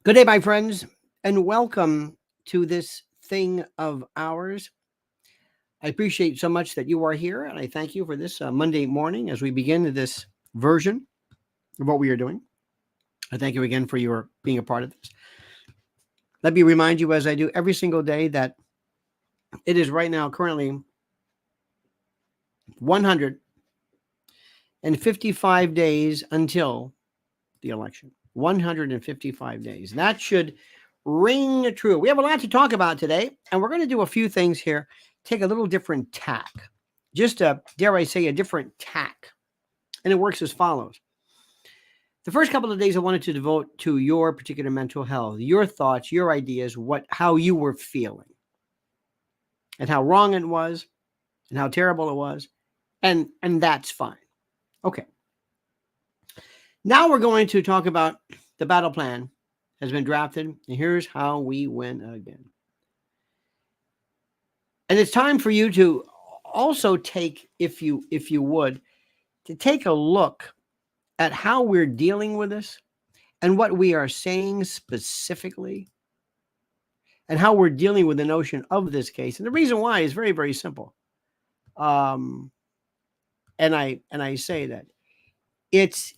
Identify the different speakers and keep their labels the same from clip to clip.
Speaker 1: Good day, my friends, and welcome to this thing of ours. I appreciate so much that you are here, and I thank you for this Monday morning as we begin this version of what we are doing. I thank you again for your being a part of this. Let me remind you, as I do every single day, that it is right now currently 155 days until the election. 155 days. That should ring true. We have a lot to talk about today, and we're going to do a few things here. Take a little different tack. Just dare I say, a different tack. And it works as follows. The first couple of days I wanted to devote to your particular mental health, your thoughts, your ideas, how you were feeling, and how wrong it was, and how terrible it was, and that's fine. Okay. Now we're going to talk about the battle plan has been drafted, and here's how we win again. And it's time for you to also take, if you would, to take a look at how we're dealing with this and what we are saying specifically and how we're dealing with the notion of this case. And the reason why is very, very simple. And I say that it's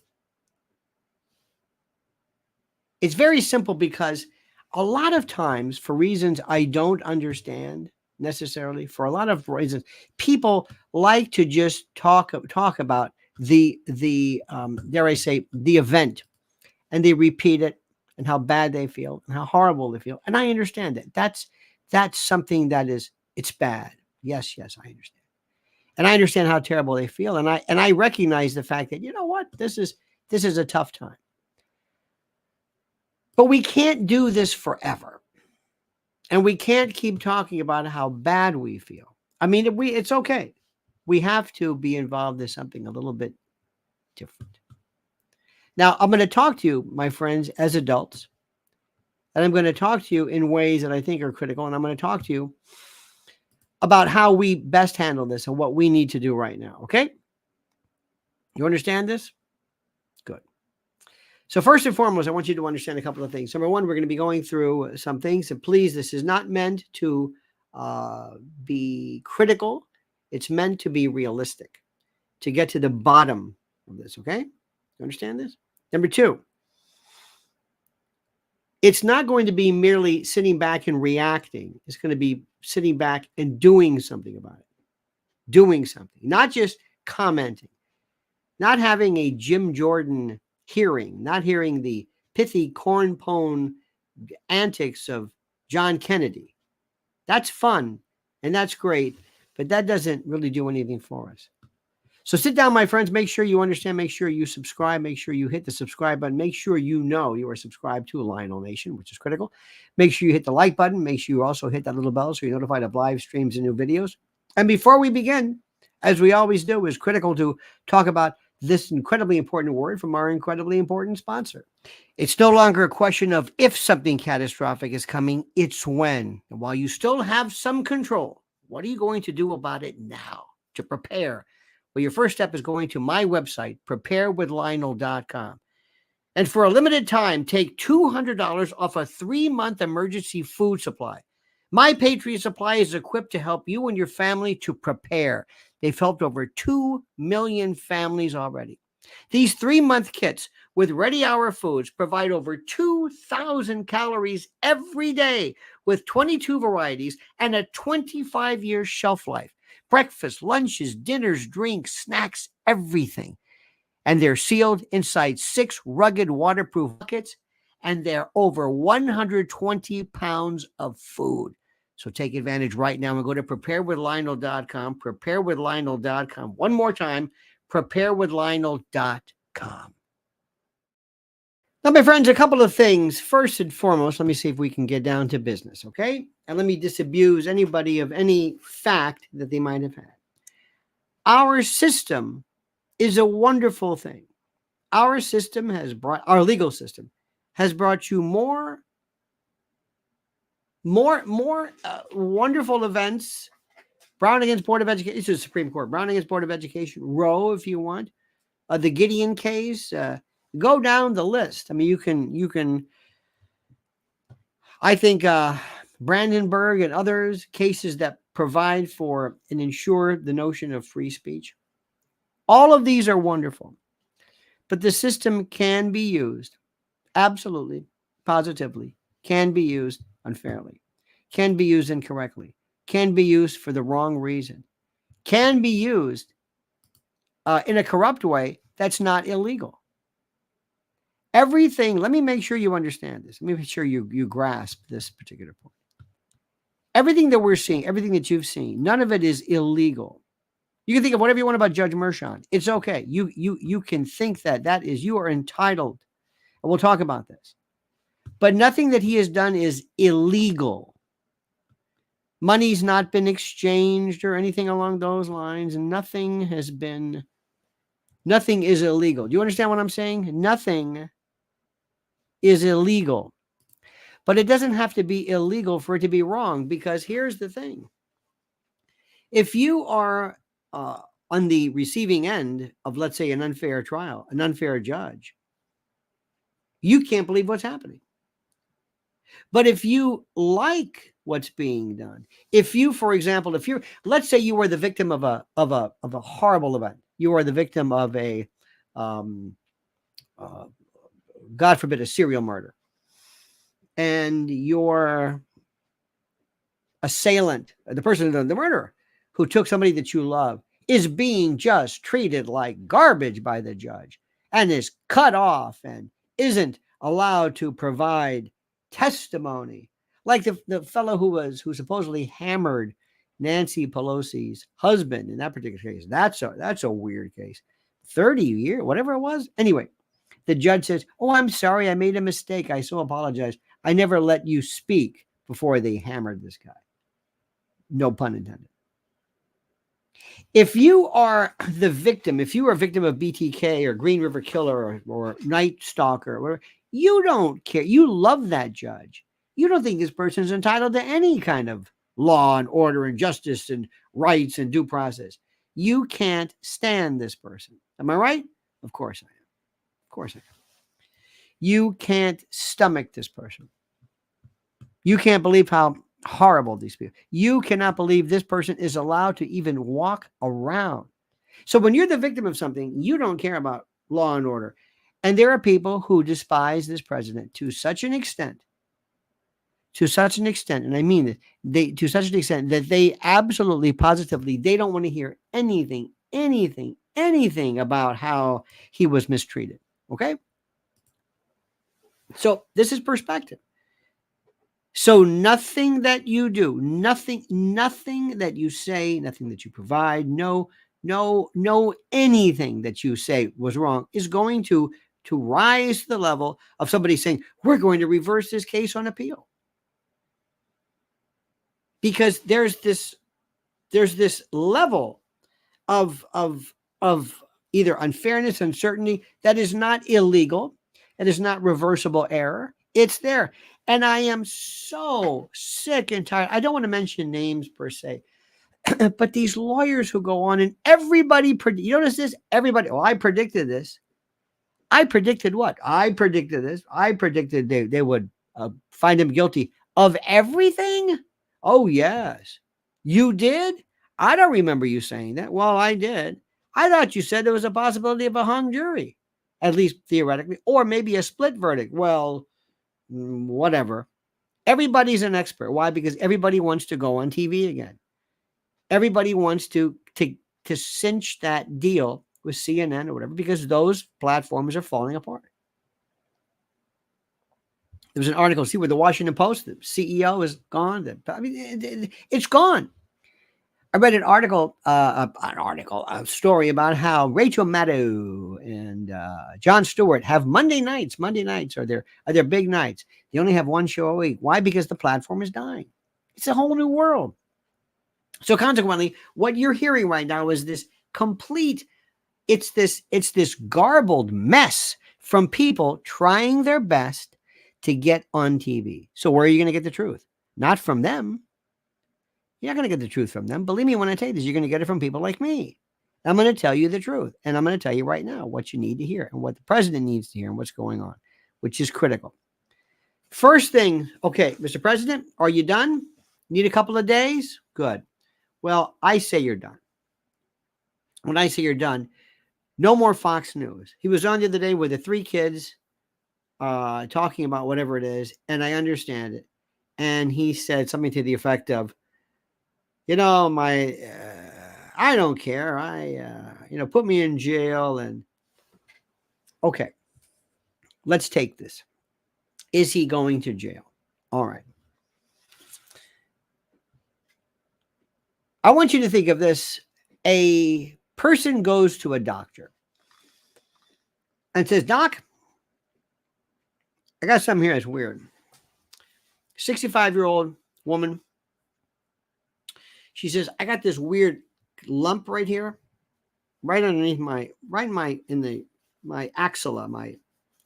Speaker 1: very simple because a lot of times, for reasons I don't understand necessarily, for a lot of reasons, people like to just talk about the dare I say, the event, and they repeat it and how bad they feel and how horrible they feel. And I understand that. That's something that it's bad. Yes, I understand. And I understand how terrible they feel. And I recognize the fact that, you know what, this is a tough time. But we can't do this forever. And we can't keep talking about how bad we feel. I mean, it's okay. We have to be involved in something a little bit different. Now, I'm going to talk to you, my friends, as adults. And I'm going to talk to you in ways that I think are critical. And I'm going to talk to you about how we best handle this and what we need to do right now. Okay? You understand this? Good. So first and foremost, I want you to understand a couple of things. Number one, we're going to be going through some things. And please, this is not meant to be critical. It's meant to be realistic, to get to the bottom of this, okay? You understand this? Number two, it's not going to be merely sitting back and reacting. It's going to be sitting back and doing something about it. Doing something, not just commenting, not having a Jim Jordan hearing, not hearing the pithy cornpone antics of John Kennedy. That's fun and that's great, but that doesn't really do anything for us. So sit down, my friends. Make sure you understand. Make sure you subscribe. Make sure you hit the subscribe button. Make sure you know you are subscribed to Lionel Nation, which is critical. Make sure you hit the like button. Make sure you also hit that little bell so you're notified of live streams and new videos. And before we begin, as we always do, it's critical to talk about this incredibly important word from our incredibly important sponsor. It's no longer a question of if something catastrophic is coming, it's when. And while you still have some control, what are you going to do about it now to prepare? Well, your first step is going to my website, preparewithlionel.com. And for a limited time, take $200 off a 3-month emergency food supply. My Patriot Supply is equipped to help you and your family to prepare. They've helped over 2 million families already. These 3-month kits with ready hour foods provide over 2,000 calories every day with 22 varieties and a 25-year shelf life. Breakfast, lunches, dinners, drinks, snacks, everything. And they're sealed inside 6 rugged waterproof buckets, and they're over 120 pounds of food. So take advantage right now and go to preparewithlionel.com, preparewithlionel.com. One more time, preparewithlionel.com. Now, my friends, a couple of things. First and foremost, let me see if we can get down to business, okay? And let me disabuse anybody of any fact that they might have had. Our system is a wonderful thing. Our legal system has brought you more wonderful events. Brown against Board of Education. This is the Supreme Court. Brown against Board of Education. Roe, if you want. The Gideon case. Go down the list. I mean, you can I think Brandenburg and others, cases that provide for and ensure the notion of free speech, all of these are wonderful. But the system can be used, absolutely, positively, can be used unfairly, can be used incorrectly, can be used for the wrong reason, can be used in a corrupt way that's not illegal. Everything, let me make sure you understand this. Let me make sure you grasp this particular point. Everything that we're seeing, everything that you've seen, none of it is illegal. You can think of whatever you want about Judge Mershon. It's okay. You can think that is, you are entitled. And we'll talk about this. But nothing that he has done is illegal. Money's not been exchanged or anything along those lines. And nothing is illegal. Do you understand what I'm saying? Nothing is illegal. But it doesn't have to be illegal for it to be wrong, because here's the thing. If you are on the receiving end of, let's say, an unfair trial, an unfair judge, you can't believe what's happening. But if you like what's being done, if you, for example, let's say you were the victim of a horrible event, you are the victim of a, God forbid, a serial murder, and your assailant, the person, the murderer, who took somebody that you love, is being just treated like garbage by the judge and is cut off and isn't allowed to provide testimony, like the fellow who supposedly hammered Nancy Pelosi's husband in that particular case. That's a weird case. 30 years, whatever it was. Anyway, the judge says, "Oh, I'm sorry, I made a mistake. I so apologize. I never let you speak before they hammered this guy." No pun intended. If you are the victim, if you are a victim of BTK or Green River Killer or Night Stalker or whatever, you don't care. You love that judge. You don't think this person is entitled to any kind of law and order and justice and rights and due process. You can't stand this person. Am I right? Of course I am. Of course I am. You can't stomach this person. You can't believe how horrible these people. You cannot believe this person is allowed to even walk around. So when you're the victim of something, you don't care about law and order. And there are people who despise this president to such an extent, and I mean it, to such an extent that they absolutely, positively, they don't want to hear anything about how he was mistreated. Okay? So this is perspective. So nothing that you do, nothing that you say, nothing that you provide, no anything that you say was wrong is going to rise to the level of somebody saying, we're going to reverse this case on appeal. Because there's this level of either unfairness, uncertainty that is not illegal, that is not reversible error. It's there. And I am so sick and tired. I don't want to mention names per se, but these lawyers who go on and everybody, you notice this? Everybody, I predicted this. I predicted what? I predicted this. I predicted they would find him guilty of everything. Oh, yes. You did? I don't remember you saying that. Well, I did. I thought you said there was a possibility of a hung jury, at least theoretically, or maybe a split verdict. Well, whatever. Everybody's an expert. Why? Because everybody wants to go on TV again. Everybody wants to cinch that deal with CNN or whatever, because those platforms are falling apart. There was an article, see, where the Washington Post, the CEO is gone. I mean, it's gone. I read an article, a story about how Rachel Maddow and Jon Stewart have Monday nights. Monday nights are their big nights. They only have one show a week. Why? Because the platform is dying. It's a whole new world. So consequently, what you're hearing right now is this complete, it's this garbled mess from people trying their best to get on TV. So where are you going to get the truth? Not from them. You're not going to get the truth from them. Believe me when I tell you this, you're going to get it from people like me. I'm going to tell you the truth. And I'm going to tell you right now what you need to hear and what the president needs to hear and what's going on, which is critical. First thing, okay, Mr. President, are you done? Need a couple of days? Good. Well, I say you're done. When I say you're done, no more Fox News. He was on the other day with the three kids talking about whatever it is, and I understand it. And he said something to the effect of, I don't care. Put me in jail. And okay, let's take this. Is he going to jail? All right. I want you to think of this. A person goes to a doctor and says, Doc, I got something here that's weird. 65-year-old woman. She says, I got this weird lump right here, right underneath my axilla, my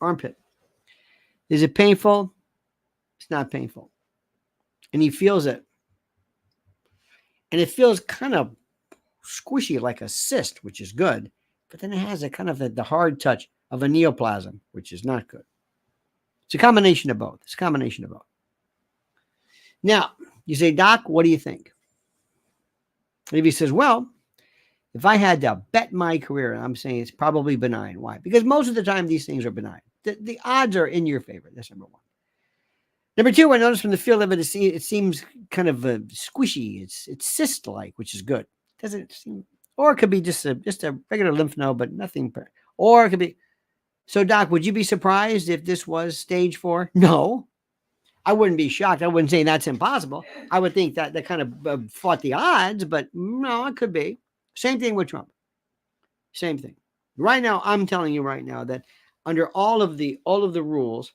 Speaker 1: armpit. Is it painful? It's not painful. And he feels it. And it feels kind of squishy like a cyst, which is good. But then it has a kind of the hard touch of a neoplasm, which is not good. It's a combination of both. Now, you say, Doc, what do you think? And if he says, well, if I had to bet my career, I'm saying it's probably benign. Why? Because most of the time these things are benign. The odds are in your favor. That's number one. Number two, I noticed from the feel of it, it seems kind of squishy. It's cyst-like, which is good. Doesn't seem, or it could be just a regular lymph node, but nothing. Or it could be. So, Doc, would you be surprised if this was stage 4? No, I wouldn't be shocked. I wouldn't say that's impossible. I would think that kind of fought the odds, but no, it could be. Same thing with Trump. Same thing. Right now, I'm telling you right now that under all of the rules,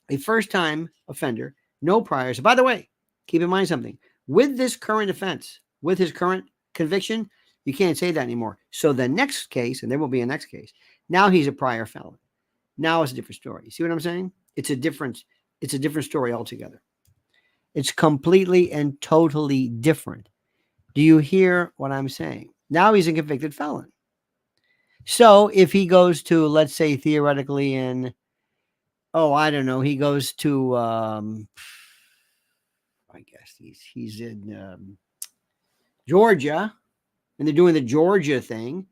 Speaker 1: a first-time offender, no priors. By the way, keep in mind something. With this current offense, with his current conviction, you can't say that anymore. So the next case, and there will be a next case, now he's a prior felon. Now it's a different story. You see what I'm saying? It's a different story altogether. It's completely and totally different. Do you hear what I'm saying? Now he's a convicted felon. So if he goes to, let's say, theoretically in, I don't know, he goes to, I guess he's in Georgia, and they're doing the Georgia thing,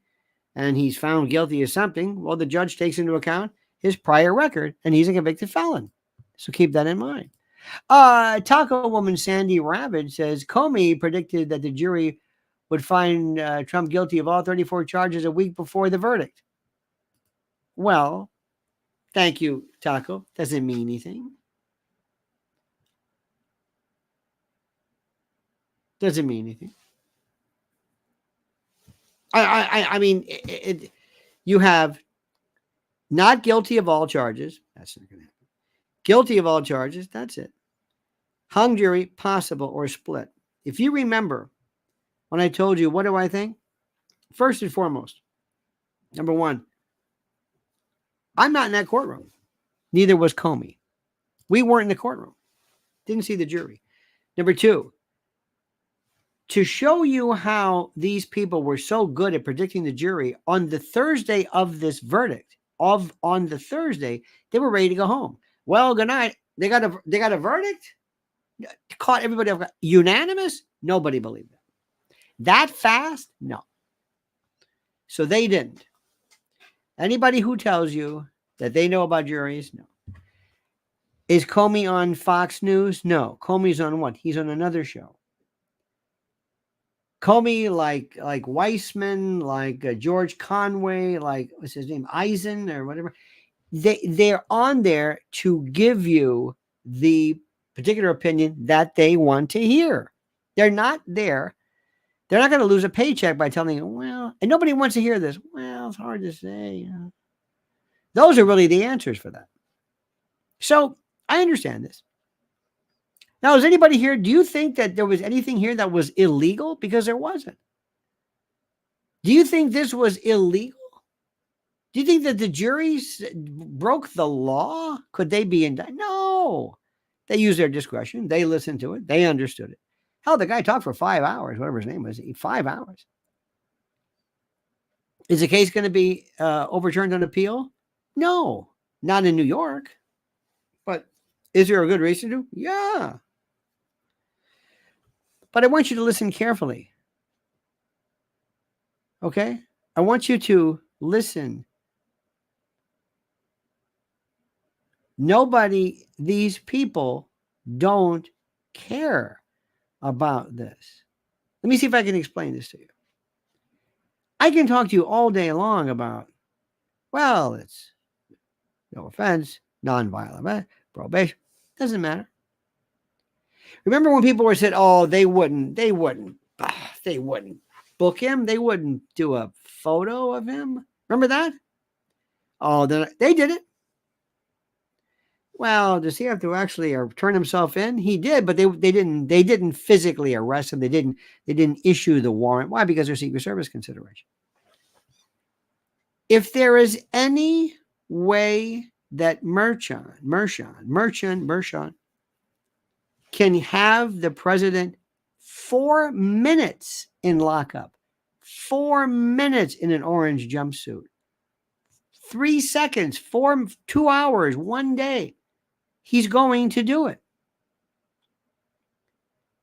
Speaker 1: and he's found guilty of something. Well, the judge takes into account his prior record, and he's a convicted felon. So keep that in mind. Taco woman Sandy Ravage says Comey predicted that the jury would find Trump guilty of all 34 charges a week before the verdict. Well, thank you, Taco. Doesn't mean anything. Doesn't mean anything. I mean, you have not guilty of all charges. That's not going to happen. Guilty of all charges. That's it. Hung jury, possible, or split. If you remember when I told you, what do I think? First and foremost, number one, I'm not in that courtroom. Neither was Comey. We weren't in the courtroom. Didn't see the jury. Number two, to show you how these people were so good at predicting the jury, on the Thursday of this verdict, on the Thursday, they were ready to go home. Well, good night. They got a verdict? Caught everybody off. Unanimous? Nobody believed that. That fast? No. So they didn't. Anybody who tells you that they know about juries? No. Is Comey on Fox News? No. Comey's on what? He's on another show. Comey, like Weissman, like George Conway, like what's his name, Eisen or whatever. They're on there to give you the particular opinion that they want to hear. They're not there. They're not going to lose a paycheck by telling you, well, and nobody wants to hear this. Well, it's hard to say. Those are really the answers for that. So I understand this. Now, is anybody here? Do you think that there was anything here that was illegal? Because there wasn't. Do you think this was illegal? Do you think that the juries broke the law? Could they be indicted? No. They used their discretion. They listened to it. They understood it. Hell, the guy talked for 5 hours, whatever his name was, 5 hours. Is the case going to be overturned on appeal? No, not in New York. But Is there a good reason to? Yeah. But I want you to listen carefully. Okay? I want you to listen. Nobody, these people don't care about this. Let me see if I can explain this to you. I can talk to you all day long about, well, it's no offense, nonviolent, probation. Doesn't matter. Remember when people were said, oh, they wouldn't book him. They wouldn't do a photo of him. Remember that? Oh, they did it. Well, does he have to actually turn himself in? He did, but they didn't physically arrest him. They didn't issue the warrant. Why? Because there's Secret Service consideration. If there is any way that Merchant can have the president 4 minutes in lockup, 4 minutes in an orange jumpsuit, 3 seconds, 2 hours, 1 day, he's going to do it.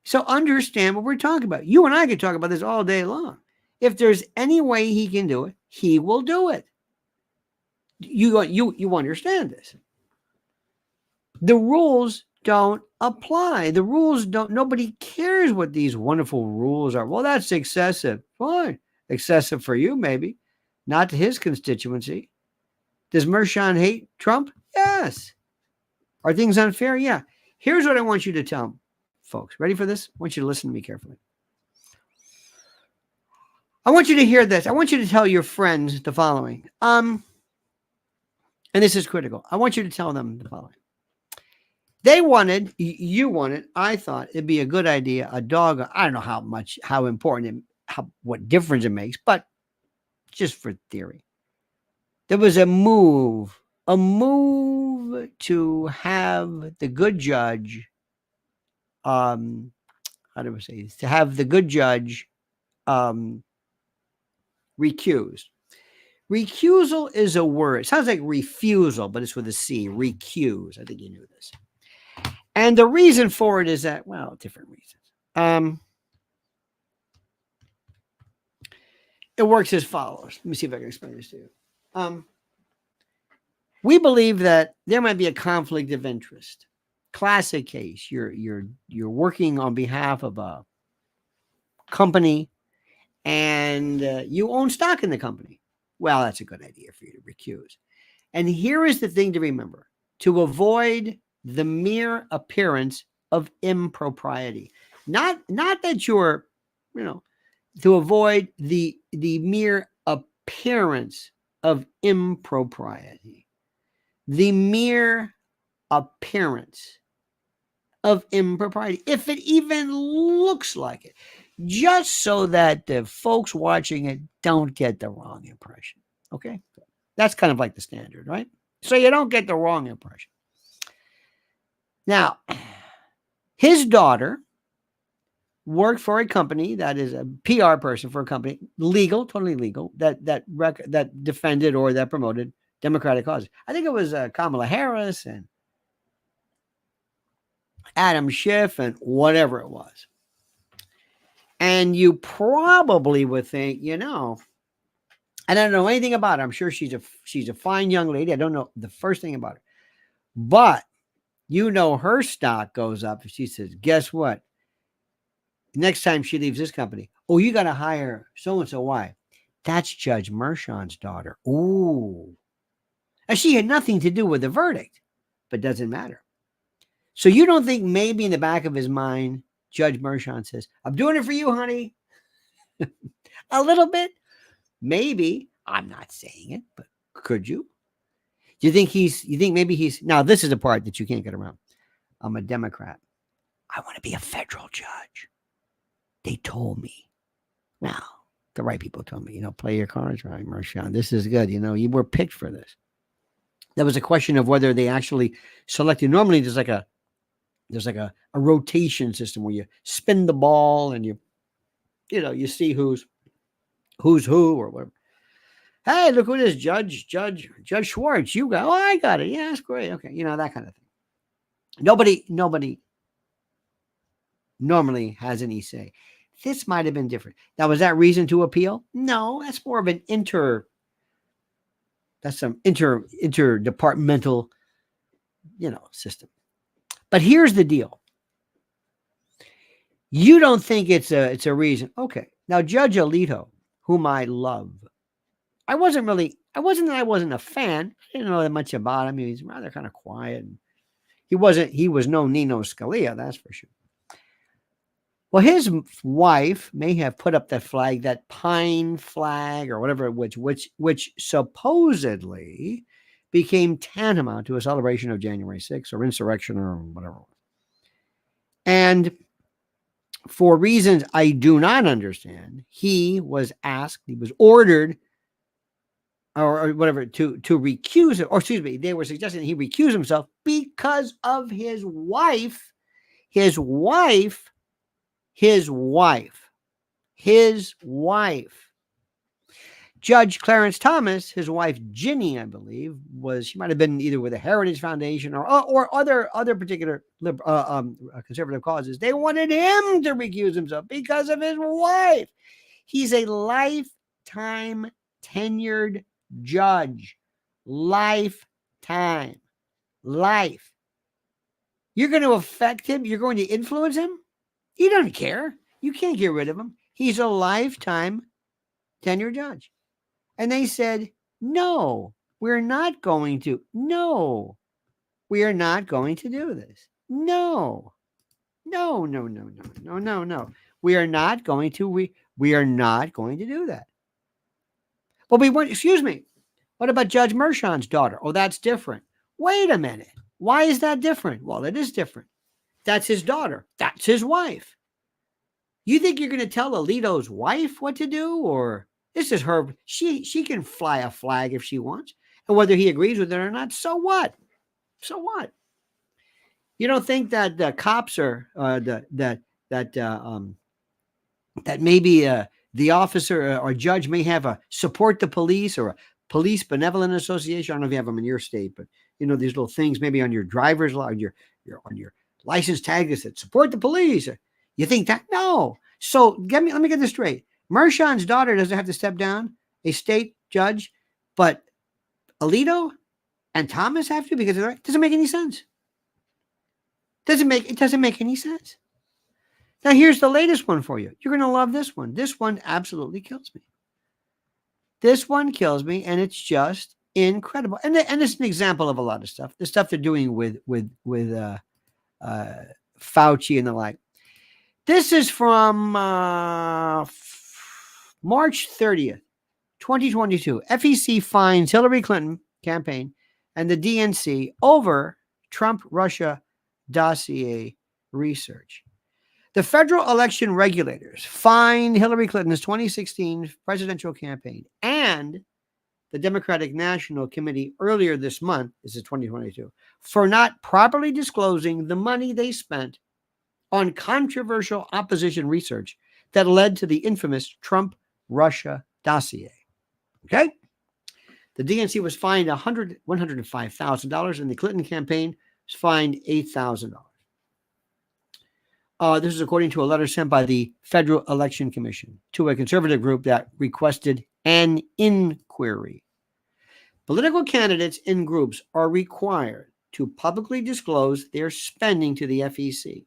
Speaker 1: So understand what we're talking about. You and I could talk about this all day long. If there's any way he can do it, he will do it. You understand this. The rules don't apply. The rules don't, nobody cares what these wonderful rules are. Well, that's excessive. Fine. Excessive for you, maybe. Not to his constituency. Does Mershon hate Trump? Yes. Are things unfair? Yeah. Here's what I want you to tell him, folks. Ready for this? I want you to listen to me carefully. I want you to hear this. I want you to tell your friends the following. And this is critical. I want you to tell them the following. You wanted, I thought it'd be a good idea, a dog, I don't know how important, what difference it makes, but just for theory. There was a move to have the good judge, how do I say this? To have the good judge recused. Recusal is a word. It sounds like refusal, but it's with a C, recuse. I think you knew this. And the reason for it is that, well, different reasons. It works as follows. Let me see if I can explain this to you. We believe that there might be a conflict of interest. Classic case. You're working on behalf of a company and you own stock in the company. Well, that's a good idea for you to recuse. And here is the thing to remember. To avoid the mere appearance of impropriety. Not that you're, to avoid the mere appearance of impropriety. The mere appearance of impropriety, if it even looks like it, just so that the folks watching it don't get the wrong impression. Okay? That's kind of like the standard, right? So you don't get the wrong impression. Now, his daughter worked for a company that is a PR person for a company, legal, totally legal, that defended or that promoted Democratic causes. I think it was Kamala Harris and Adam Schiff and whatever it was. And you probably would think, I don't know anything about her. I'm sure she's a fine young lady. I don't know the first thing about her. But her stock goes up. She says, guess what? Next time she leaves this company, oh, you got to hire so-and-so. Why? That's Judge Mershon's daughter. Ooh. And she had nothing to do with the verdict, but doesn't matter. So you don't think maybe in the back of his mind, Judge Mershon says, I'm doing it for you, honey. A little bit. Maybe. I'm not saying it, but could you? Do you think maybe he's, now this is the part that you can't get around. I'm a Democrat. I want to be a federal judge. They told me. Now, the right people told me, play your cards right, Mershon. This is good. You were picked for this. There was a question of whether they actually selected. Normally there's like a rotation system where you spin the ball and you see who's who or whatever. Hey, look who it is, Judge Schwartz. You got, I got it. Yeah, that's great. Okay. That kind of thing. Nobody normally has any say. This might have been different. Now, was that reason to appeal? No, that's more of an that's some interdepartmental, system. But here's the deal. You don't think it's a reason. Okay. Now, Judge Alito, whom I love, I wasn't a fan. I didn't know that much about him. He was rather kind of quiet. He was no Nino Scalia, that's for sure. Well, his wife may have put up that flag, that pine flag or whatever, which supposedly became tantamount to a celebration of January 6th or insurrection or whatever. And for reasons I do not understand, he was ordered or whatever to recuse it, or excuse me, they were suggesting he recuse himself because of his wife. Judge Clarence Thomas, his wife Ginny, I believe, she might have been either with the Heritage Foundation or other particular conservative causes. They wanted him to recuse himself because of his wife. He's a lifetime tenured judge. Lifetime. Life. You're going to affect him? You're going to influence him? He doesn't care. You can't get rid of him. He's a lifetime tenured judge. And they said, no, we're not going to. No, we are not going to do this. No. We are not going to. We are not going to do that. Well, we weren't, excuse me. What about Judge Merchan's daughter? Oh, that's different. Wait a minute. Why is that different? Well, it is different. That's his daughter. That's his wife. You think you're going to tell Alito's wife what to do? Or this is her. She can fly a flag if she wants. And whether he agrees with it or not, so what? So what? You don't think that the cops are that maybe the officer or judge may have a support the police or a police benevolent association? I don't know if you have them in your state, but these little things maybe on your driver's on your license tag that said support the police. You think that? No. So let me get this straight. Merchan's daughter doesn't have to step down, a state judge, but Alito and Thomas have to because it doesn't make any sense. It doesn't make any sense. Now here's the latest one for you. You're going to love this one. This one absolutely kills me. This one kills me, and it's just incredible. And it's an example of a lot of stuff. The stuff they're doing with Fauci and the like. This is from March 30th, 2022. FEC fines Hillary Clinton campaign and the DNC over Trump-Russia dossier research. The federal election regulators fined Hillary Clinton's 2016 presidential campaign and the Democratic National Committee earlier this month, this is 2022, for not properly disclosing the money they spent on controversial opposition research that led to the infamous Trump-Russia dossier. Okay? The DNC was fined $105,000 and the Clinton campaign was fined $8,000. This is according to a letter sent by the Federal Election Commission to a conservative group that requested an inquiry. Political candidates in groups are required to publicly disclose their spending to the FEC,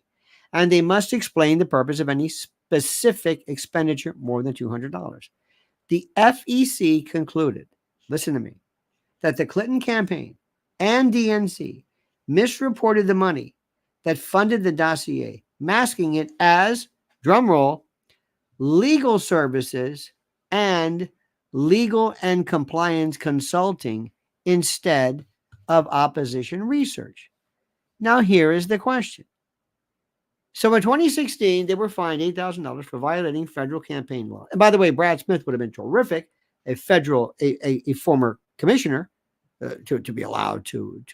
Speaker 1: and they must explain the purpose of any specific expenditure more than $200. The FEC concluded, listen to me, that the Clinton campaign and DNC misreported the money that funded the dossier, masking it as, drumroll, legal services and legal and compliance consulting instead of opposition research. Now, here is the question. So in 2016, they were fined $8,000 for violating federal campaign law. And by the way, Brad Smith would have been terrific, a former commissioner, to be allowed to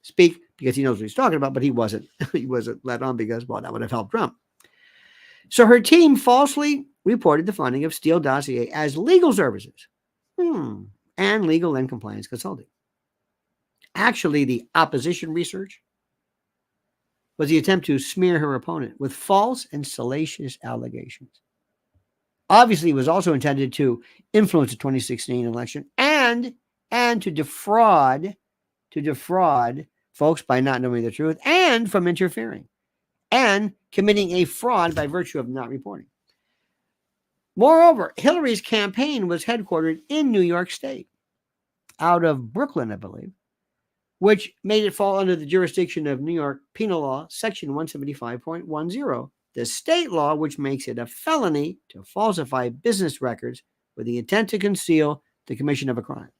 Speaker 1: speak because he knows what he's talking about, but he wasn't let on because, well, that would have helped Trump. So her team falsely reported the funding of Steele dossier as legal services and legal and compliance consulting. Actually, the opposition research was the attempt to smear her opponent with false and salacious allegations. Obviously, it was also intended to influence the 2016 election and to defraud folks by not knowing the truth and from interfering and committing a fraud by virtue of not reporting. Moreover, Hillary's campaign was headquartered in New York State, out of Brooklyn, I believe, which made it fall under the jurisdiction of New York Penal Law, Section 175.10, the state law which makes it a felony to falsify business records with the intent to conceal the commission of a crime.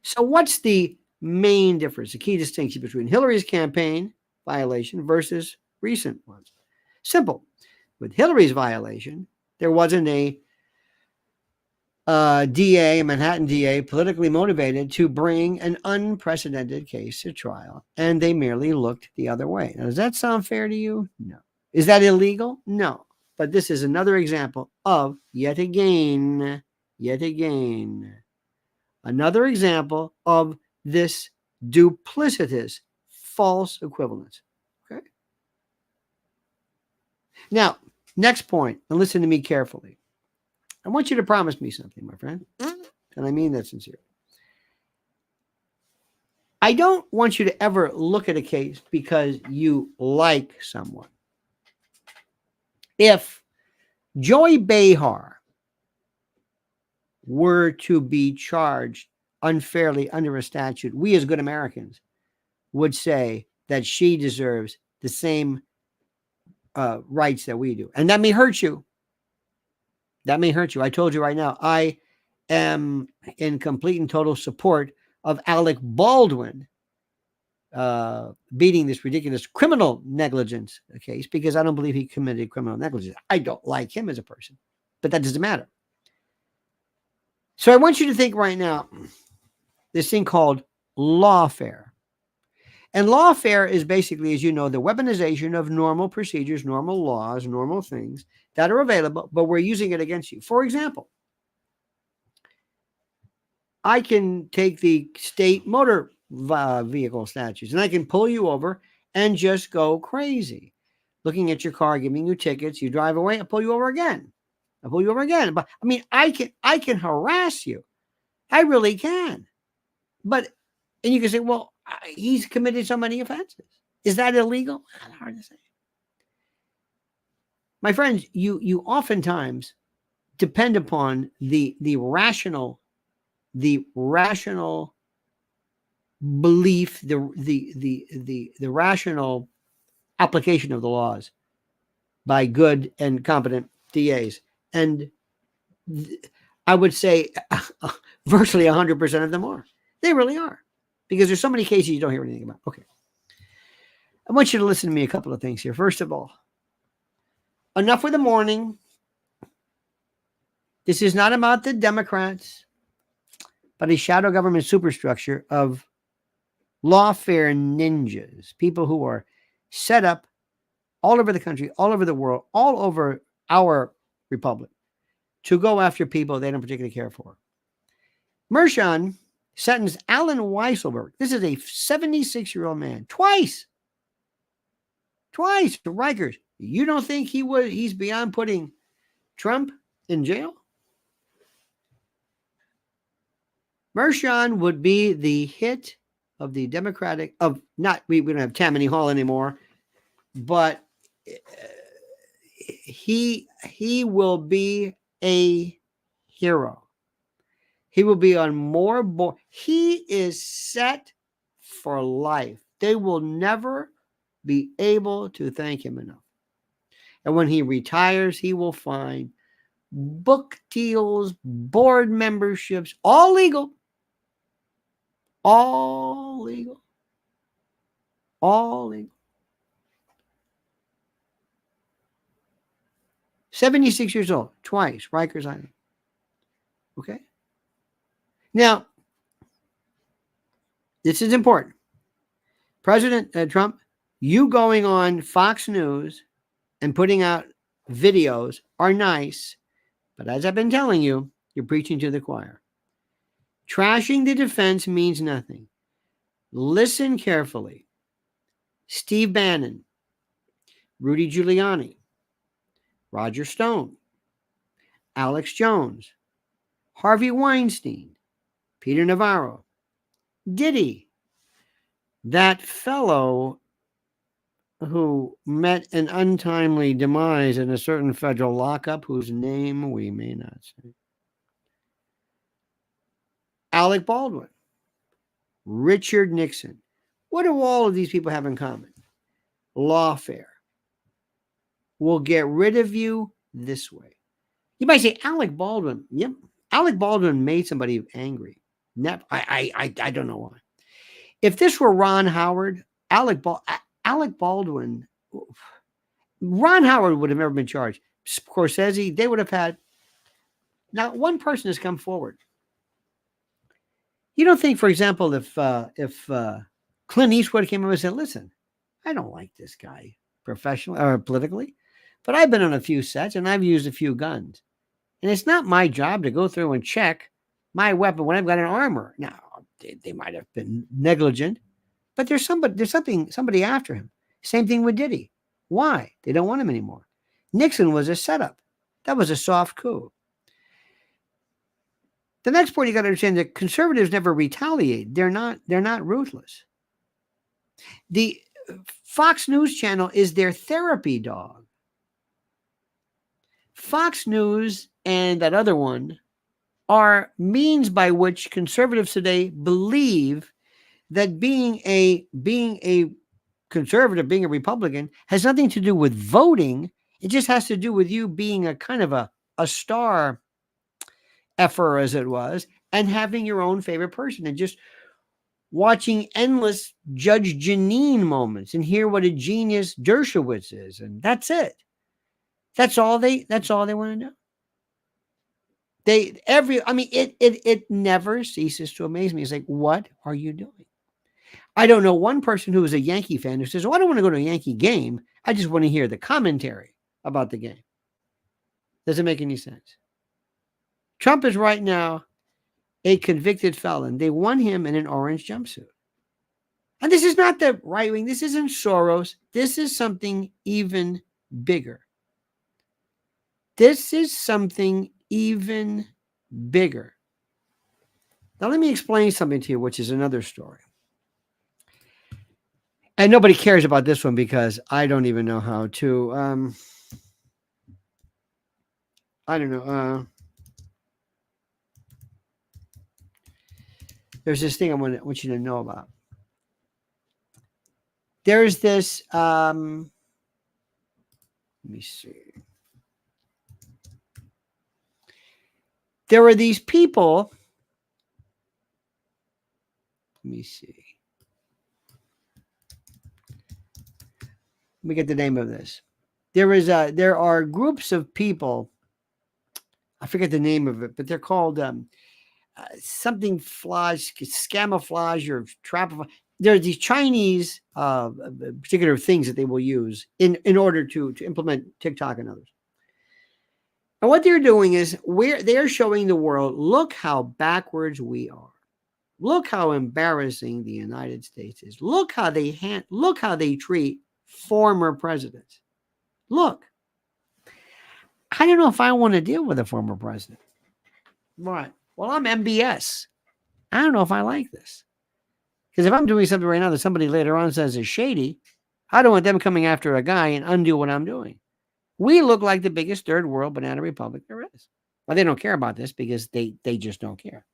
Speaker 1: So what's the main difference, the key distinction between Hillary's campaign violation versus recent ones? Simple. With Hillary's violation, there wasn't a Manhattan DA, politically motivated to bring an unprecedented case to trial, and they merely looked the other way. Now, does that sound fair to you? No. Is that illegal? No. But this is another example of, yet again, another example of this duplicitous false equivalence. Okay? Now, next point, and listen to me carefully. I want you to promise me something, my friend, and I mean that sincerely. I don't want you to ever look at a case because you like someone. If Joy Behar were to be charged unfairly under a statute, we as good Americans would say that she deserves the same rights that we do. And that may hurt you. That may hurt you. I told you right now, I am in complete and total support of Alec Baldwin beating this ridiculous criminal negligence case because I don't believe he committed criminal negligence. I don't like him as a person, but that doesn't matter. So I want you to think right now, this thing called lawfare. And lawfare is basically, as you know, the weaponization of normal procedures, normal laws, normal things that are available, but we're using it against you. For example, I can take the state motor vehicle statutes and I can pull you over and just go crazy. Looking at your car, giving you tickets, you drive away, I pull you over again. But I mean, I can harass you. I really can. But, and you can say, well, he's committed so many offenses. Is that illegal? Kind of hard to say. My friends, you oftentimes depend upon the rational belief, the rational application of the laws by good and competent DAs. And I would say virtually 100% of them are. They really are. Because there's so many cases you don't hear anything about. Okay. I want you to listen to me a couple of things here. First of all, enough with the mourning. This is not about the Democrats, but a shadow government superstructure of lawfare ninjas, people who are set up all over the country, all over the world, all over our republic to go after people they don't particularly care for. Mershon sentenced Alan Weisselberg. This is a 76-year-old man. Twice to Rikers. You don't think he's beyond putting Trump in jail? Mershon would be the hit of the Democratic, we don't have Tammany Hall anymore, but he will be a hero. He will be on more board. He is set for life. They will never be able to thank him enough. And when he retires, he will find book deals, board memberships, all legal. All legal. All legal. 76 years old, twice, Rikers Island. Okay? Now, this is important. President Trump, you going on Fox News and putting out videos are nice, but as I've been telling you, you're preaching to the choir. Trashing the defense means nothing. Listen carefully. Steve Bannon, Rudy Giuliani, Roger Stone, Alex Jones, Harvey Weinstein, Peter Navarro, Diddy, that fellow who met an untimely demise in a certain federal lockup whose name we may not say, Alec Baldwin, Richard Nixon. What do all of these people have in common? Lawfare. We'll get rid of you this way. You might say, Alec Baldwin. Yep. Alec Baldwin made somebody angry. I don't know why. If this were Ron Howard, Alec Baldwin, Ron Howard would have never been charged. Scorsese, they would have had. Now, one person has come forward. You don't think, for example, if Clint Eastwood came up and said, listen, I don't like this guy professionally or politically, but I've been on a few sets and I've used a few guns. And it's not my job to go through and check my weapon when I've got an armor. Now, they might have been negligent, but there's somebody after him. Same thing with Diddy. Why? They don't want him anymore. Nixon was a setup. That was a soft coup. The next point you got to understand that conservatives never retaliate. They're not ruthless. The Fox News channel is their therapy dog. Fox News and that other one are means by which conservatives today believe that being a conservative, being a Republican, has nothing to do with voting. It just has to do with you being a kind of a star effer, as it was, and having your own favorite person and just watching endless Judge Jeanine moments and hear what a genius Dershowitz is, and that's it. That's all they want to know. It never ceases to amaze me. It's like, what are you doing? I don't know one person who is a Yankee fan who says, oh, I don't want to go to a Yankee game. I just want to hear the commentary about the game. Doesn't make any sense. Trump is right now a convicted felon. They want him in an orange jumpsuit. And this is not the right wing. This isn't Soros. This is something even bigger. This is something even bigger. Now, let me explain something to you, which is another story. And nobody cares about this one because I don't even know how to. I don't know. There's this thing I want you to know about. There's this. Let me see. There are these people. Let me see. Let me get the name of this. There are groups of people. I forget the name of it, but they're called something scamouflage or trap. There are these Chinese particular things that they will use in order to implement TikTok and others. And what they're doing is they're showing the world, look how backwards we are. Look how embarrassing the United States is. Look how they treat former presidents. Look, I don't know if I want to deal with a former president. Right. Well, I'm MBS. I don't know if I like this. Because if I'm doing something right now that somebody later on says is shady, I don't want them coming after a guy and undo what I'm doing. We look like the biggest third world banana republic there is. Well, they don't care about this because they just don't care.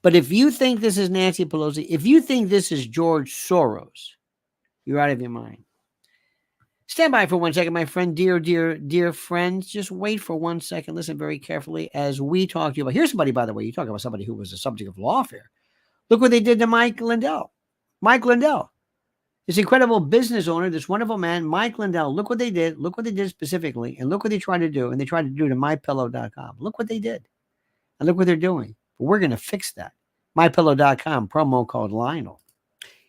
Speaker 1: But if you think this is Nancy Pelosi, if you think this is George Soros, you're out of your mind. Stand by for 1 second, my friend, dear friends. Just wait for 1 second. Listen very carefully as we talk to you about. Here's somebody, by the way. You talk about somebody who was the subject of lawfare. Look what they did to Mike Lindell. Mike Lindell, this incredible business owner, this wonderful man, Mike Lindell. Look what they did. Look what they did specifically, and look what they tried to do. And they tried to do to mypillow.com. Look what they did, and look what they're doing. But we're going to fix that. mypillow.com, promo code Lionel.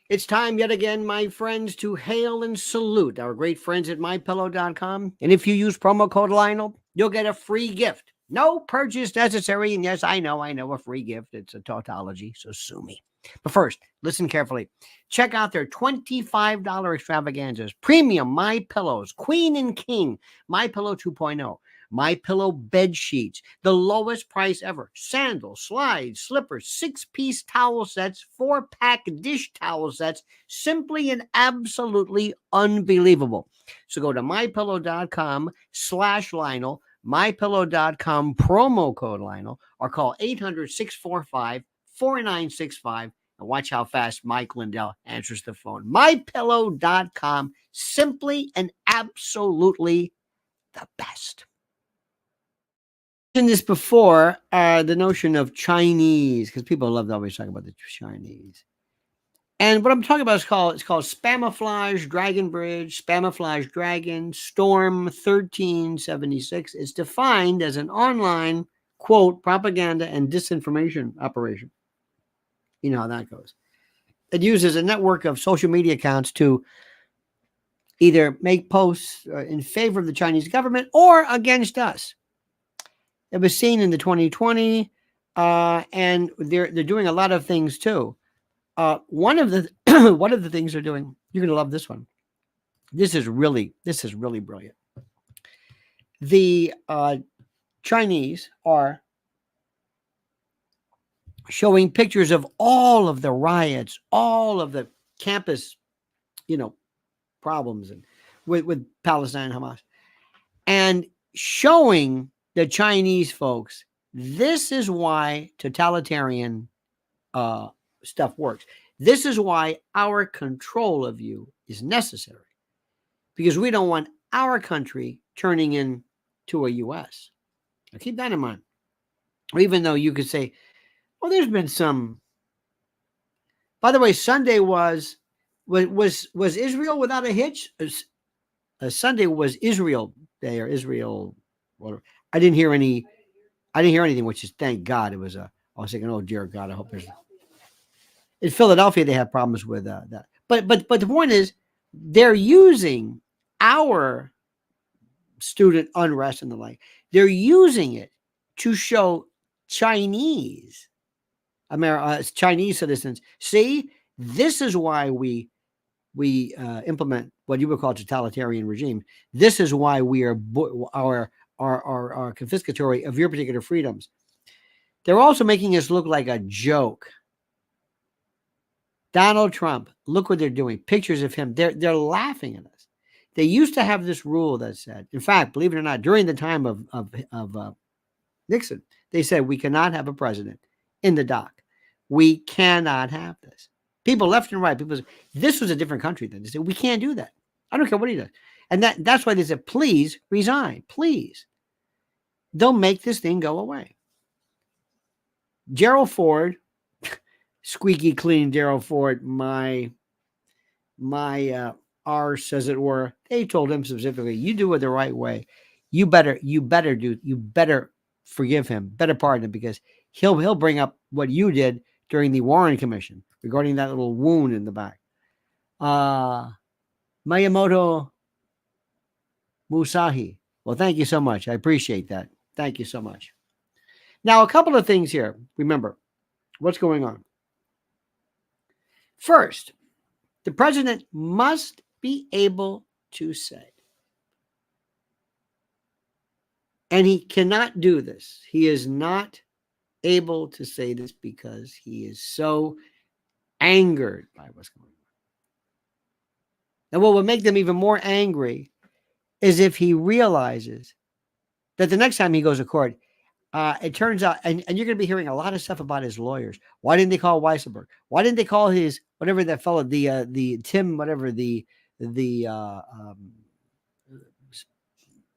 Speaker 1: It's time yet again, my friends, to hail and salute our great friends at mypillow.com. And if you use promo code Lionel, you'll get a free gift. No purchase necessary. And yes, I know a free gift. It's a tautology, so sue me. But first, listen carefully. Check out their $25 extravaganzas. Premium My Pillows, Queen and King, My Pillow 2.0, My Pillow bed sheets, the lowest price ever. Sandals, slides, slippers, 6-piece towel sets, 4-pack dish towel sets. Simply and absolutely unbelievable. So go to mypillow.com/Lionel, mypillow.com promo code Lionel, or call 800-645-4965 and watch how fast Mike Lindell answers the phone. mypillow.com, simply and absolutely the best. This before, the notion of Chinese, because people love to always talk about the Chinese. And what I'm talking about is called Spamiflage Dragon Bridge, Spamiflage Dragon, Storm 1376. It's defined as an online, quote, propaganda and disinformation operation. You know how that goes. It uses a network of social media accounts to either make posts in favor of the Chinese government or against us. It was seen in the 2020, and they're doing a lot of things too. One of the things they're doing, you're going to love this one. This is really brilliant. The Chinese are showing pictures of all of the riots, all of the campus, problems and with Palestine and Hamas, and showing the Chinese folks, this is why totalitarian stuff works. This is why our control of you is necessary, because we don't want our country turning into a U.S. Now keep that in mind. Even though you could say, well, there's been some. By the way, Sunday was Israel without a hitch. Sunday was Israel Day or Israel. Whatever. I didn't hear anything, which is thank God. I was thinking, oh dear God, I hope there's. In Philadelphia, they have problems with that. But the point is, they're using our student unrest and the like. They're using it to show Chinese citizens. See, this is why we implement what you would call totalitarian regime. This is why we are our confiscatory of your particular freedoms. They're also making us look like a joke. Donald Trump, look what they're doing. Pictures of him. They're laughing at us. They used to have this rule that said, in fact, believe it or not, during the time of Nixon, they said we cannot have a president in the dock. We cannot have this. People left and right, people said, this was a different country then. They said, we can't do that. I don't care what he does. And that's why they said, please resign, please. They'll make this thing go away. Gerald Ford, squeaky clean Gerald Ford, my arse, as it were, they told him specifically, you do it the right way. You better forgive him, better pardon him, because he'll bring up what you did during the Warren Commission regarding that little wound in the back. Miyamoto Musahi. Well, thank you so much. I appreciate that. Thank you so much. Now, a couple of things here. Remember, what's going on? First, the president must be able to say, and he cannot do this. He is not able to say this because he is so angered by what's going on. And what would make them even more angry is if he realizes that the next time he goes to court, it turns out, and you're going to be hearing a lot of stuff about his lawyers. Why didn't they call Weisselberg? Why didn't they call his, whatever that fellow, the Tim, whatever, the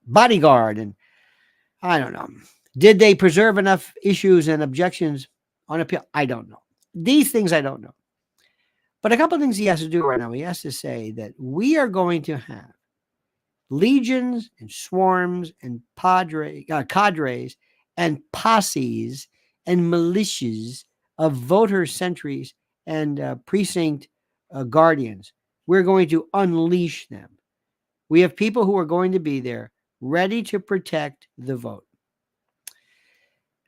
Speaker 1: bodyguard? And I don't know. Did they preserve enough issues and objections on appeal? I don't know. These things I don't know. But a couple of things he has to do right now. He has to say that we are going to have legions and swarms and cadres and posses and militias of voter sentries and precinct guardians. We're going to unleash them. We have people who are going to be there ready to protect the vote.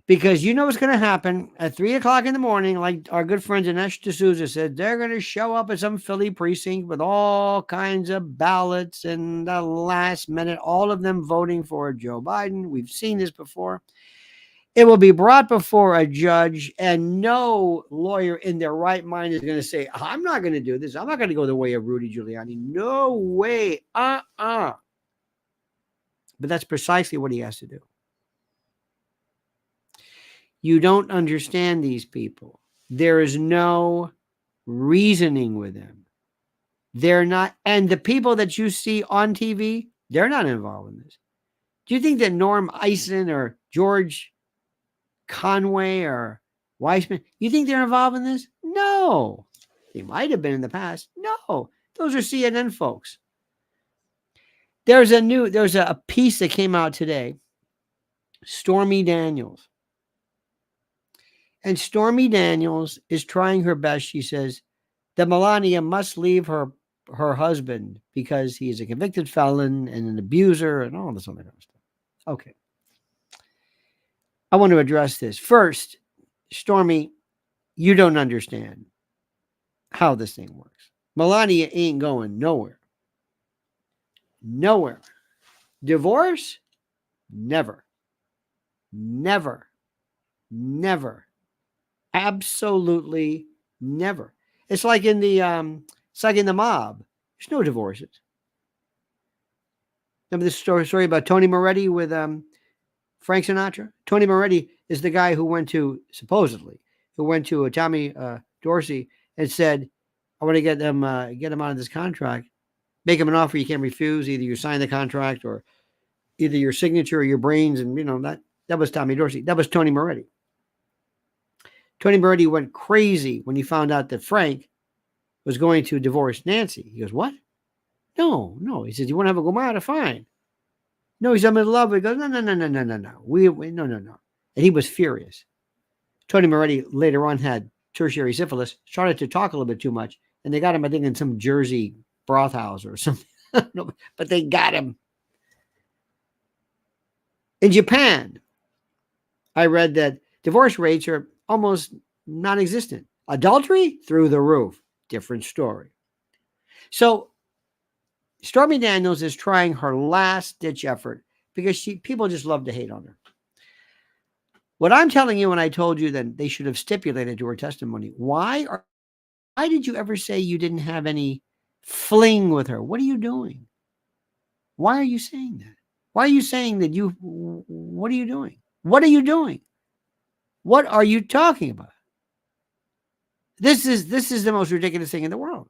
Speaker 1: Because you know what's going to happen at 3 o'clock in the morning, like our good friend Dinesh D'Souza said, they're going to show up at some Philly precinct with all kinds of ballots and the last minute, all of them voting for Joe Biden. We've seen this before. It will be brought before a judge, and no lawyer in their right mind is going to say, I'm not going to do this. I'm not going to go the way of Rudy Giuliani. No way. But that's precisely what he has to do. You don't understand these people. There is no reasoning with them. They're not, and the people that you see on TV, they're not involved in this. Do you think that Norm Eisen or George Conway or Weissman, you think they're involved in this? No. They might have been in the past. No. Those are CNN folks. There's a piece that came out today. Stormy Daniels. And Stormy Daniels is trying her best. She says that Melania must leave her husband because he is a convicted felon and an abuser and all this other kind of stuff. Okay. I want to address this. First, Stormy, you don't understand how this thing works. Melania ain't going nowhere. Nowhere. Divorce? Never. Never. Never. Absolutely never. It's like in the mob. There's no divorces. Remember this story about Tony Moretti with Frank Sinatra? Tony Moretti is the guy who supposedly went to Tommy Dorsey and said, I want to get him out of this contract. Make him an offer you can't refuse. Either you sign the contract or either your signature or your brains. And, that was Tommy Dorsey. That was Tony Moretti. Tony Moretti went crazy when he found out that Frank was going to divorce Nancy. He goes, what? No. He says, you want to have a gomada? Fine. No, he's I'm in love. He goes, no. No. And he was furious. Tony Moretti later on had tertiary syphilis, started to talk a little bit too much, and they got him, I think, in some Jersey broth house or something. No, but they got him. In Japan, I read that divorce rates are almost non-existent. Adultery, through the roof. Different story. So Stormy Daniels is trying her last-ditch effort because people just love to hate on her. What I'm telling you, and I told you that they should have stipulated to her testimony, why did you ever say you didn't have any fling with her? What are you doing? Why are you saying that? Why are you saying that what are you doing? What are you doing? What are you talking about? This is the most ridiculous thing in the world.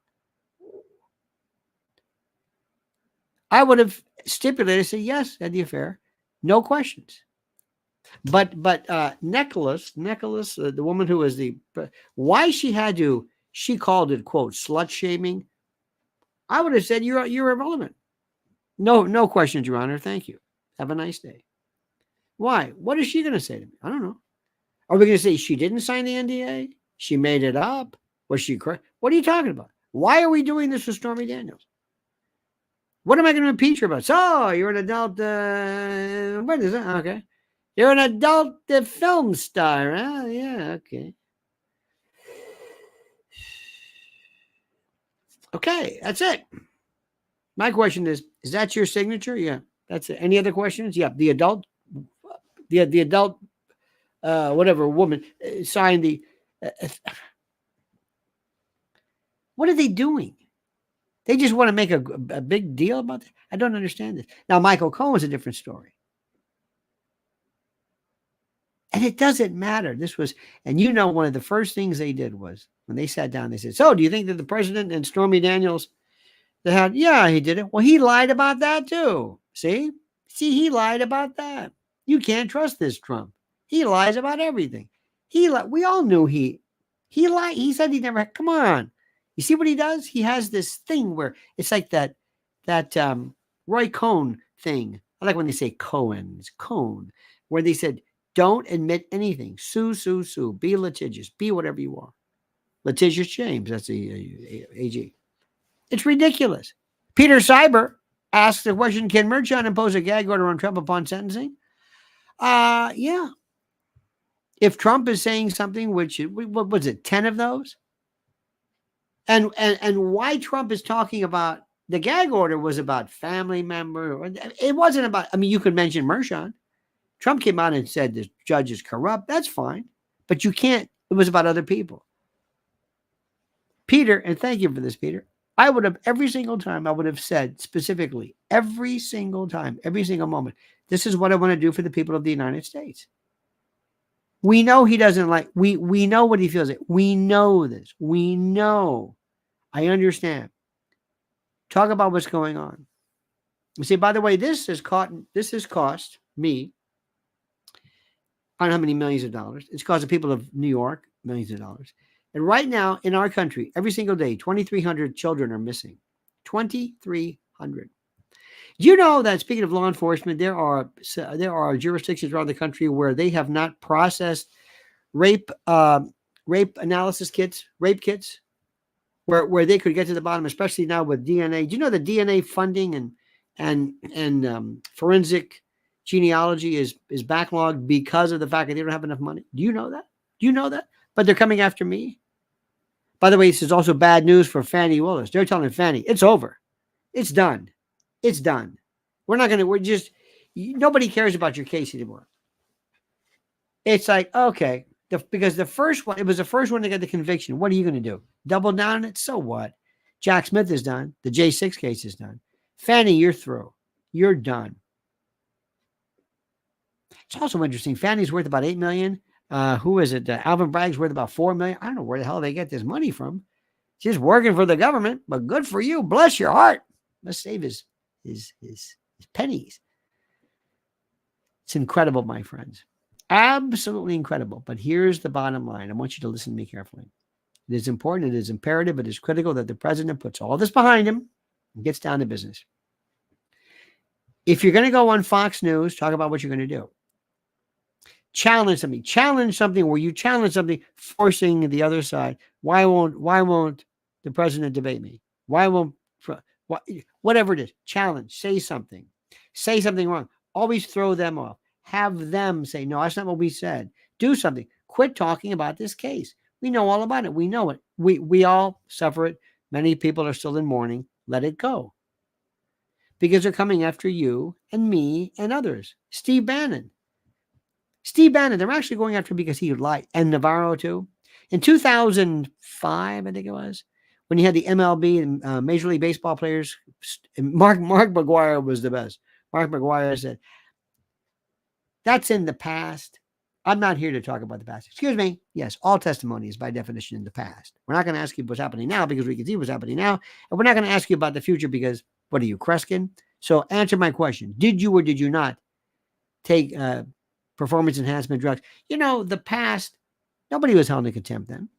Speaker 1: I would have stipulated, say yes, at the affair, no questions. But Nicholas, the woman who was why she called it, quote, slut shaming. I would have said you're irrelevant. No questions, Your Honor. Thank you. Have a nice day. Why? What is she going to say to me? I don't know. Are we going to say she didn't sign the NDA? She made it up? Was she correct? What are you talking about? Why are we doing this with Stormy Daniels? What am I going to impeach her about? So, you're an adult, what is that? Okay. You're an adult film star, huh? Yeah, okay. Okay, that's it. My question is that your signature? Yeah, that's it. Any other questions? Yeah, the adult, whatever woman signed the. What are they doing? They just want to make a big deal about this. I don't understand this. Now, Michael Cohen's a different story. And it doesn't matter. One of the first things they did was when they sat down, they said, so do you think that the president and Stormy Daniels, yeah, he did it. Well, he lied about that too. See, he lied about that. You can't trust this Trump. He lies about everything. We all knew he lied. He said he never, come on. You see what he does? He has this thing where it's like that Roy Cohn thing. I like when they say Cohen, where they said, don't admit anything. Sue. Be litigious. Be whatever you are. Litigious James. That's the AG. It's ridiculous. Peter Cyber asked the question, can Merchan impose a gag order on Trump upon sentencing? Yeah. If Trump is saying something, which, what was it, 10 of those? And why Trump is talking about the gag order was about family member. It wasn't about, I mean, you could mention Mershon. Trump came out and said the judge is corrupt. That's fine. But you can't, it was about other people. Peter, and thank you for this, Peter. I would have, every single time, I would have said specifically, every single time, every single moment, this is what I want to do for the people of the United States. We know he doesn't like, we know what he feels like. We know this. We know. I understand. Talk about what's going on. You see, by the way, this has cost me, I don't know how many millions of dollars. It's cost the people of New York millions of dollars. And right now in our country, every single day, 2,300 children are missing. 2,300. Do you know that, speaking of law enforcement, there are jurisdictions around the country where they have not processed rape analysis kits, rape kits, where they could get to the bottom, especially now with DNA. Do you know that DNA funding and forensic genealogy is backlogged because of the fact that they don't have enough money? Do you know that? Do you know that? But they're coming after me. By the way, this is also bad news for Fani Willis. They're telling Fani, it's over. It's done. It's done. Nobody cares about your case anymore. It's like, okay, because the first one, it was the first one to get the conviction. What are you going to do? Double down on it? So what? Jack Smith is done. The J6 case is done. Fani, you're through. You're done. It's also interesting. Fannie's worth about $8 million. Who is it? Alvin Bragg's worth about $4 million. I don't know where the hell they get this money from. She's working for the government, but good for you. Bless your heart. Let's save his pennies. It's incredible, my friends. Absolutely incredible. But here's the bottom line. I want you to listen to me carefully. It is important. It is imperative. It is critical that the president puts all this behind him and gets down to business. If you're going to go on Fox News, talk about what you're going to do. Challenge something where you challenge something, forcing the other side. Why won't the president debate me? Whatever it is, challenge, say something wrong. Always throw them off. Have them say, no, that's not what we said. Do something. Quit talking about this case. We know all about it. We know it. We all suffer it. Many people are still in mourning. Let it go. Because they're coming after you and me and others. Steve Bannon, they're actually going after him because he lied. And Navarro, too. In 2005, I think it was, when you had the MLB and Major League Baseball players, Mark McGwire was the best. Mark McGwire said, that's in the past. I'm not here to talk about the past. Excuse me. Yes, all testimony is by definition in the past. We're not going to ask you what's happening now because we can see what's happening now. And we're not going to ask you about the future because, what are you, Kreskin? So answer my question. Did you or did you not take performance enhancement drugs? You know, the past, nobody was held in contempt then.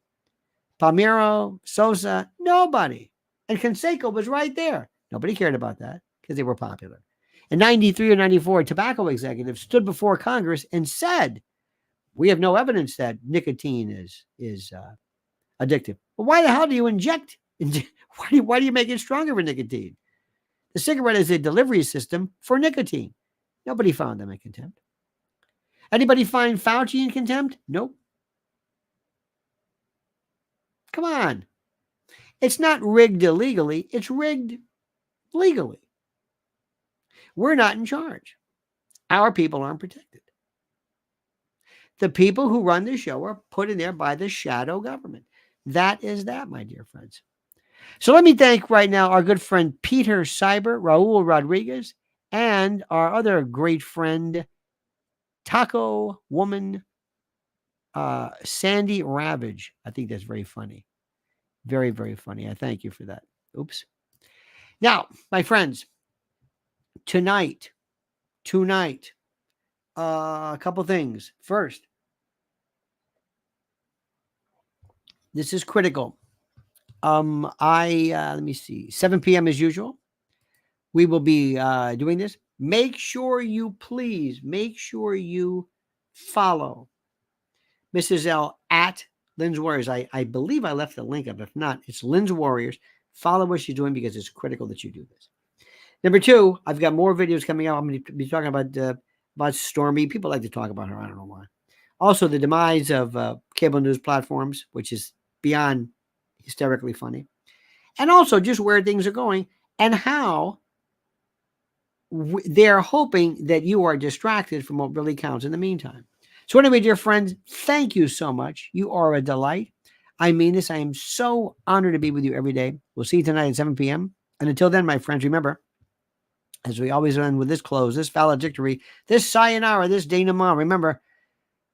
Speaker 1: Palmiro, Sosa, nobody. And Canseco was right there. Nobody cared about that because they were popular. In 93 or 94, a tobacco executive stood before Congress and said, we have no evidence that nicotine is addictive. Well, why the hell do you inject? Why do you make it stronger for nicotine? The cigarette is a delivery system for nicotine. Nobody found them in contempt. Anybody find Fauci in contempt? Nope. Come on. It's not rigged illegally. It's rigged legally. We're not in charge. Our people aren't protected. The people who run the show are put in there by the shadow government. That is that, my dear friends. So let me thank right now our good friend Peter Cyber, Raul Rodriguez, and our other great friend, Taco Woman, Sandy Ravage. I think that's very funny. Very, very funny. I thank you for that. Oops. Now, my friends, tonight, a couple things. First, this is critical. Let me see, 7 p.m. as usual. We will be doing this. Make sure you follow Mrs. L at Lynn's Warriors. I believe I left the link up. If not, it's Lynn's Warriors. Follow what she's doing because it's critical that you do this. Number 2, I've got more videos coming out. I'm going to be talking about Stormy. People like to talk about her. I don't know why. Also, the demise of cable news platforms, which is beyond hysterically funny. And also just where things are going and how they're hoping that you are distracted from what really counts in the meantime. So, anyway, dear friends, thank you so much. You are a delight. I mean this. I am so honored to be with you every day. We'll see you tonight at 7 p.m. And until then, my friends, remember, as we always end with this close, this valedictory, this sayonara, this denouement, remember,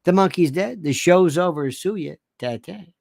Speaker 1: the monkey's dead. The show's over. Sue ya. Ta-ta.